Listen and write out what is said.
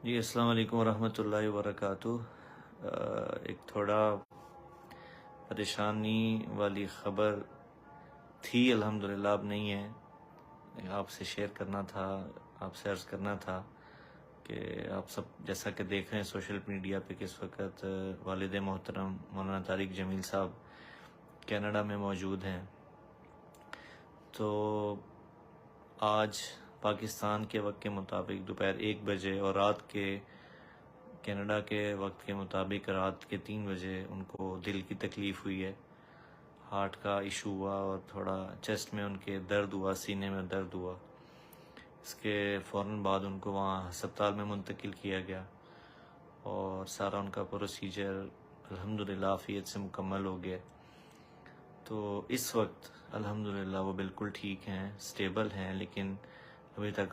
جی السلام علیکم ورحمۃ اللہ وبرکاتہ۔ ایک تھوڑا پریشانی والی خبر تھی، الحمدللہ اب نہیں ہے۔ آپ سے شیئر کرنا تھا، آپ سے عرض کرنا تھا کہ آپ سب جیسا کہ دیکھ رہے ہیں سوشل میڈیا پہ کہ اس وقت والد محترم مولانا طارق جمیل صاحب کینیڈا میں موجود ہیں۔ تو آج پاکستان کے وقت کے مطابق دوپہر 1 بجے اور رات کے کینیڈا کے وقت کے مطابق رات کے 3 بجے ان کو دل کی تکلیف ہوئی ہے، ہارٹ کا ایشو ہوا اور تھوڑا چیسٹ میں ان کے درد ہوا، سینے میں درد ہوا۔ اس کے فوراً بعد ان کو وہاں ہسپتال میں منتقل کیا گیا اور سارا ان کا پروسیجر الحمدللہ عافیت سے مکمل ہو گیا۔ تو اس وقت الحمدللہ وہ بالکل ٹھیک ہیں، سٹیبل ہیں، لیکن ابھی تک